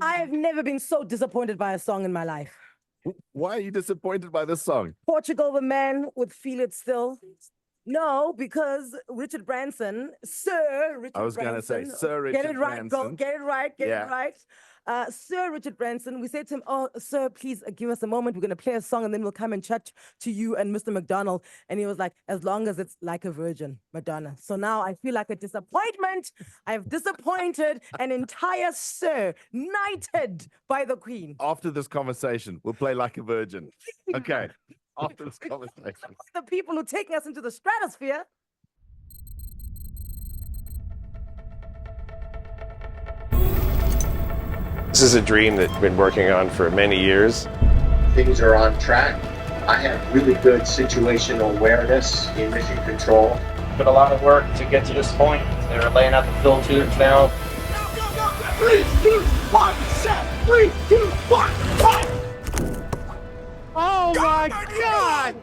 I have never been so disappointed by a song in my life. Why are you disappointed by this song? Portugal, the man with Feel It Still. No, because Richard Branson, Sir Richard Branson. I was going to say Sir Richard Get it right, Branson. get it right, get it right. Sir Richard Branson, we said to him, oh, sir, please give us a moment. We're going to play a song and then we'll come and chat to you and Mr. McDonald. And he was like, as long as it's Like a Virgin, Madonna. So now I feel like a disappointment. I've disappointed an entire Sir, knighted by the Queen. After this conversation, we'll play Like a Virgin. Okay. After this conversation. The people who are taking us into the stratosphere. This is a dream that I've been working on for many years. Things are on track. I have really good situational awareness in mission control. But a lot of work to get to this point. They're laying out the fill tubes now. Go, go, go! 3, 2, 1, set! 3, 2, 1, fight! Oh my God!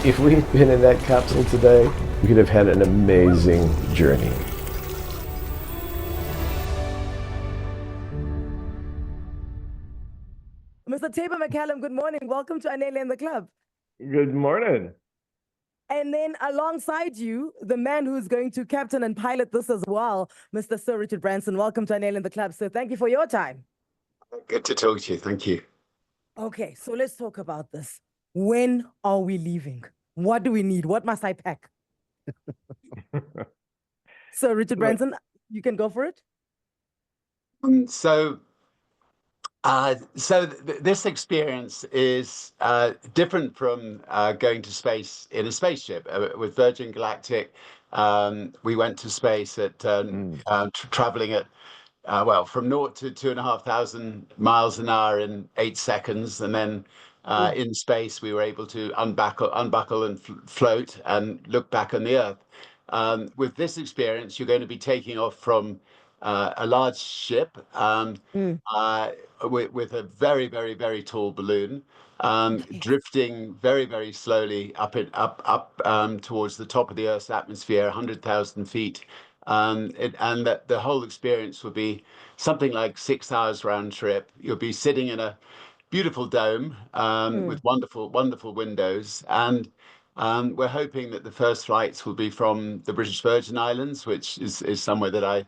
If we'd been in that capsule today, we could have had an amazing journey. Mr. Tabor MacCallum, good morning. Welcome to Anele And The Club. Good morning. And then alongside you, the man who's going to captain and pilot this as well, Mr. Sir Richard Branson. Welcome to Anele And The Club. So thank you for your time. Good to talk to you. Thank you. Okay, so let's talk about this. When are we leaving? What do we need? What must I pack? Sir Richard Branson, you can go for it. This experience is different from going to space in a spaceship. With Virgin Galactic, we went to space at traveling at from 0 to 2,500 miles an hour in 8 seconds, and then in space we were able to unbuckle and float and look back on the Earth. With this experience, you're going to be taking off from a large ship with a very, very, very tall balloon, drifting very, very slowly up towards the top of the Earth's atmosphere, 100,000 feet. And the whole experience will be something like 6 hours round trip. You'll be sitting in a beautiful dome with wonderful, wonderful windows. And we're hoping that the first flights will be from the British Virgin Islands, which is somewhere that I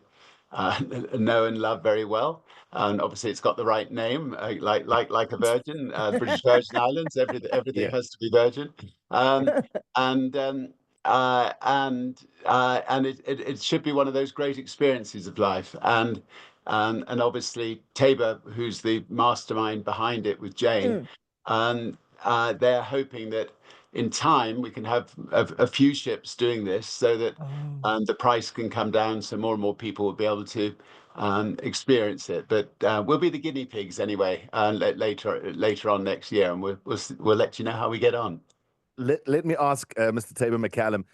know and love very well. And obviously it's got the right name, like a virgin, British Virgin Islands, everything has to be virgin. It should be one of those great experiences of life. And obviously Tabor, who's the mastermind behind it with Jane, they're hoping that in time we can have a few ships doing this so that the price can come down, so more and more people will be able to experience it. But we'll be the guinea pigs anyway later on next year, and we'll let you know how we get on. Let me ask Mr. Tabor MacCallum,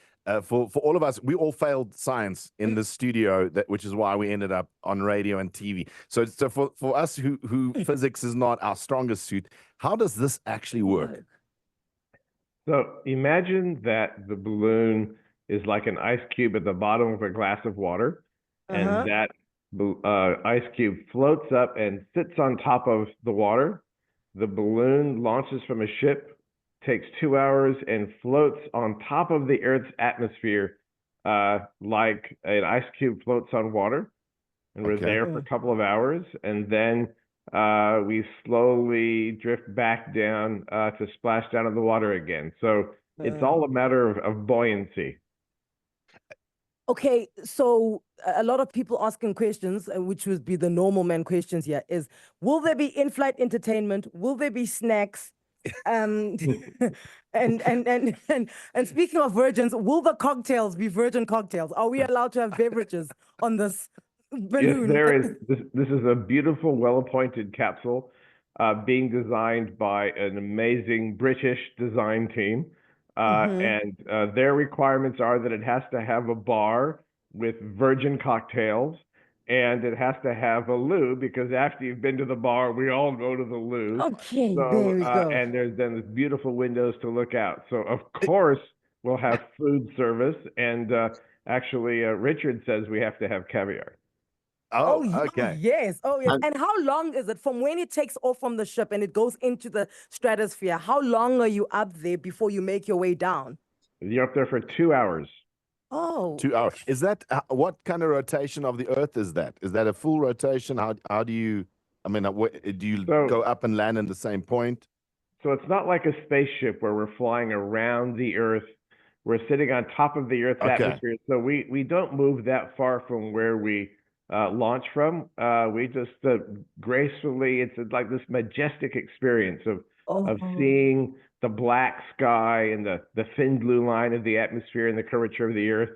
for all of us, we all failed science in the studio, which is why we ended up on radio and TV. So for us who physics is not our strongest suit, how does this actually work? So imagine that the balloon is like an ice cube at the bottom of a glass of water, and that ice cube floats up and sits on top of the water. The balloon launches from a ship, takes 2 hours, and floats on top of the Earth's atmosphere like an ice cube floats on water. And we're there for a couple of hours, and then we slowly drift back down to splash down in the water again. So it's all a matter of buoyancy. Okay, so a lot of people asking questions, which would be the normal man questions here, is will there be in-flight entertainment? Will there be snacks? And speaking of virgins, will the cocktails be virgin cocktails? Are we allowed to have beverages on this balloon? Yes, there is. This is a beautiful, well-appointed capsule being designed by an amazing British design team. and their requirements are that it has to have a bar with virgin cocktails, and it has to have a loo, because after you've been to the bar, we all go to the loo. Okay, So, there we go. and there's then these beautiful windows to look out. So of course we'll have food service, and actually Richard says we have to have caviar. Oh, Oh, okay. yes. Oh, yes. And- And how long is it from when it takes off from the ship and it goes into the stratosphere? How long are you up there before you make your way down? You're up there for 2 hours. Oh, 2 hours. Is that what kind of rotation of the Earth is that? Is that a full rotation? How do you? I mean, do you go up and land in the same point? So it's not like a spaceship where we're flying around the Earth. We're sitting on top of the Earth's atmosphere. So we don't move that far from where we launch from. We just gracefully, it's like this majestic experience of seeing the black sky and the thin blue line of the atmosphere and the curvature of the Earth,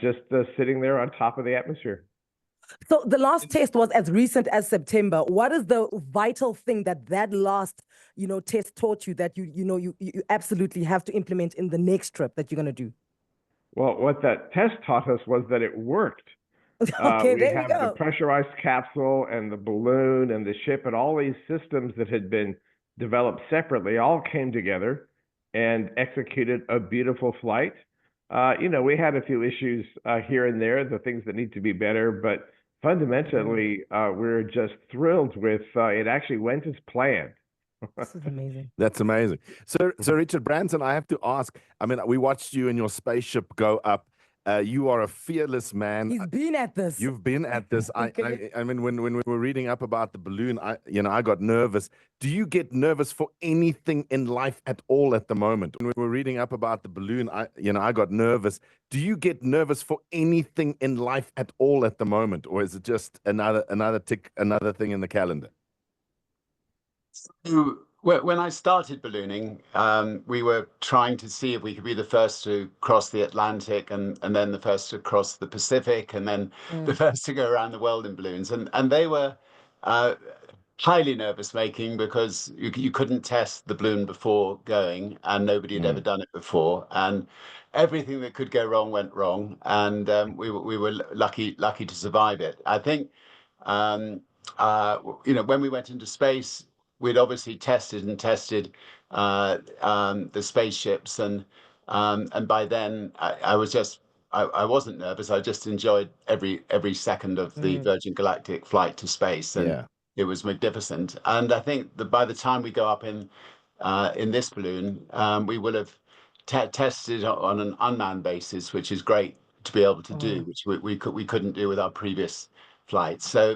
just sitting there on top of the atmosphere. so the last test was as recent as September. What is the vital thing that last, test taught you that you absolutely have to implement in the next trip that you're going to do? Well, what that test taught us was that it worked. Okay, We there we have go. the pressurized capsule and the balloon and the ship, and all these systems that had been developed separately all came together and executed a beautiful flight. We had a few issues here and there, the things that need to be better, but fundamentally, we're just thrilled with it. Actually went as planned. This is amazing. That's amazing. So Richard Branson, I have to ask. I mean, we watched you and your spaceship go up. You are a fearless man. He's been at this. You've been at this. Okay. I mean, when we were reading up about the balloon, I got nervous. Do you get nervous for anything in life at all at the moment? When we were reading up about the balloon, I got nervous. Do you get nervous for anything in life at all at the moment, or is it just another tick, another thing in the calendar? So, when I started ballooning, we were trying to see if we could be the first to cross the Atlantic, and then the first to cross the Pacific, and then the first to go around the world in balloons. And they were highly nervous making, because you couldn't test the balloon before going, and nobody had ever done it before. And everything that could go wrong went wrong. And we were lucky to survive it. I think, when we went into space, we'd obviously tested the spaceships, and by then I wasn't nervous. I just enjoyed every second of the Virgin Galactic flight to space, and it was magnificent. And I think that by the time we go up in this balloon, we will have tested on an unmanned basis, which is great to be able to do, which we couldn't do with our previous flights. So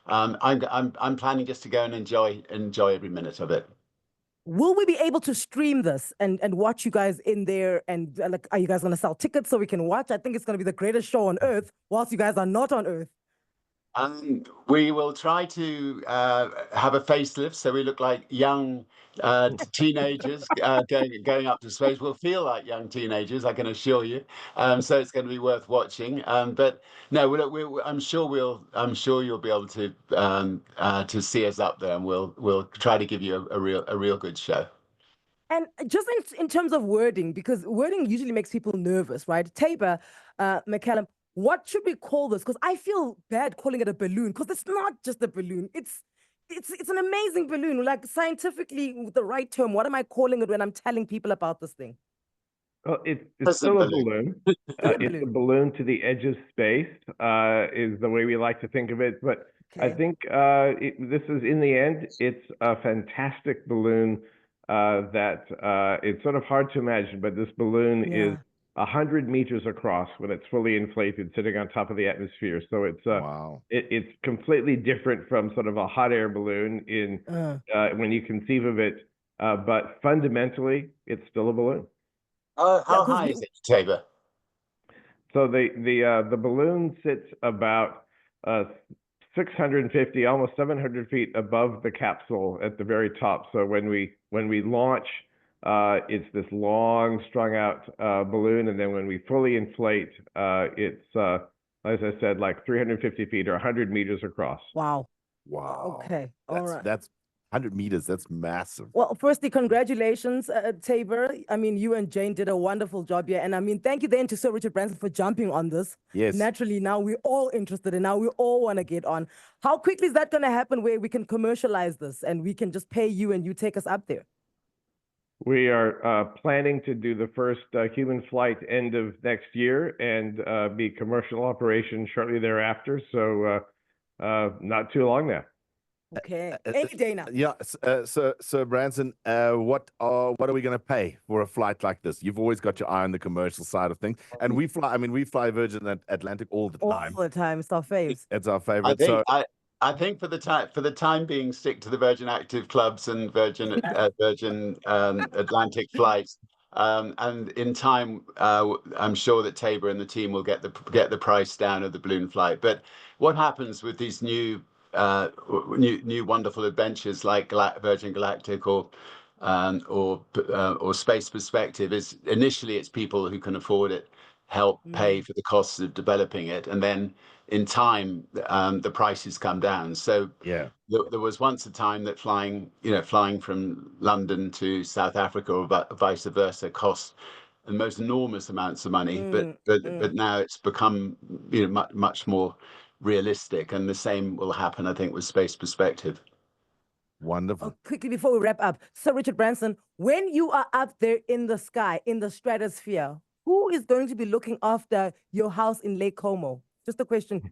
I'm planning just to go and enjoy every minute of it. Will we be able to stream this and watch you guys in there? And are you guys going to sell tickets so we can watch? I think it's going to be the greatest show on Earth whilst you guys are not on Earth. We will try to have a facelift, so we look like young teenagers going up to space. We'll feel like young teenagers, I can assure you. So it's going to be worth watching. But no, I'm sure you'll be able to see us up there, and we'll try to give you a real good show. And just in terms of wording, because wording usually makes people nervous, right? Tabor, MacCallum, what should we call this? Because I feel bad calling it a balloon, because it's not just a balloon. It's an amazing balloon. Like, scientifically, with the right term, what am I calling it when I'm telling people about this thing? Well, it's still a balloon. It's a balloon to the edge of space, is the way we like to think of it. But I think this is, in the end, it's a fantastic balloon that it's sort of hard to imagine, but this balloon is 100 meters across when it's fully inflated, sitting on top of the atmosphere. So it's it's completely different from sort of a hot air balloon when you conceive of it, but fundamentally it's still a balloon. How high is it, Tabor? So the balloon sits about 650, almost 700 feet above the capsule at the very top. So when we launch, it's this long, strung out balloon, and then when we fully inflate, it's as I said, like 350 feet or 100 meters across. Wow. Wow. Okay. All right. That's 100 meters, that's massive. Well, firstly, congratulations, Tabor. I mean, you and Jane did a wonderful job here. And I mean, thank you then to Sir Richard Branson for jumping on this. Yes. Naturally, now we're all interested and now we all want to get on. How quickly is that going to happen where we can commercialize this and we can just pay you and you take us up there? We are planning to do the first human flight end of next year and be commercial operation shortly thereafter. So not too long now. Okay, any day now. Yeah, so Branson, what are we going to pay for a flight like this? You've always got your eye on the commercial side of things, and we fly Virgin Atlantic all the time. All the time, it's our faves. It's our favorite. I think for the time being, stick to the Virgin Active clubs and Virgin Atlantic flights. And in time, I'm sure that Tabor and the team will get the price down of the balloon flight. But what happens with these new wonderful adventures like Virgin Galactic or Space Perspective is initially it's people who can afford it help pay for the costs of developing it, and then in time the prices come down. So yeah, there was once a time that flying from London to South Africa or vice versa cost the most enormous amounts of money, but now it's become much more realistic, and the same will happen, I think, with Space Perspective. Wonderful. Oh, quickly before we wrap up, Sir Richard Branson, when you are up there in the sky, in the stratosphere, who is going to be looking after your house in Lake Como? Just a question.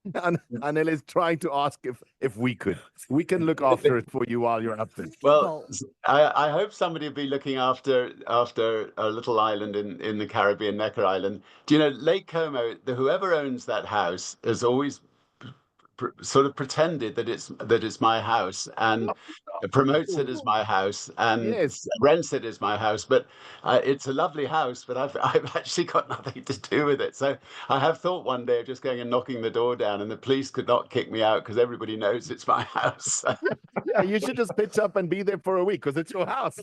Anele is trying to ask if we can look after it for you while you're up there. Well, I hope somebody will be looking after a little island in the Caribbean, Necker Island. Do you know Lake Como? Whoever owns that house has always sort of pretended that it's my house and promotes it as my house and rents it as my house. But it's a lovely house, but I've actually got nothing to do with it. So I have thought one day of just going and knocking the door down, and the police could not kick me out because everybody knows it's my house. Yeah, you should just pitch up and be there for a week because it's your house.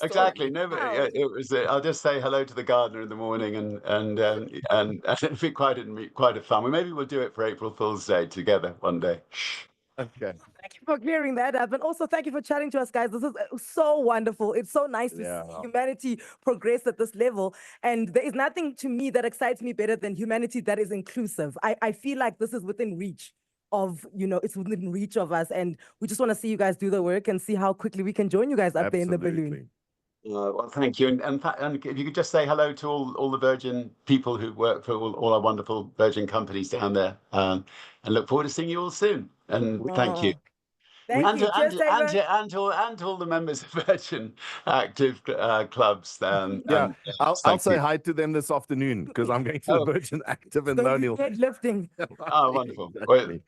Exactly. No, but it was. I'll just say hello to the gardener in the morning, and it'd be quite a fun. Well, maybe we'll do it for April Fool's Day together one day. Okay. Thank you for clearing that up. And also thank you for chatting to us, guys. This is so wonderful. It's so nice to see humanity progress at this level. And there is nothing to me that excites me better than humanity that is inclusive. I feel like this is within reach of, it's within reach of us. And we just want to see you guys do the work and see how quickly we can join you guys up there in the balloon. Well, thank you. And if you could just say hello to all the Virgin people who work for all our wonderful Virgin companies down there. And look forward to seeing you all soon. And thank you. Thank you. And to all the members of Virgin Active clubs. I'll say hi to them this afternoon because I'm going to the Virgin Active in Lonial. Lifting. Oh, wonderful. Exactly. Thank you.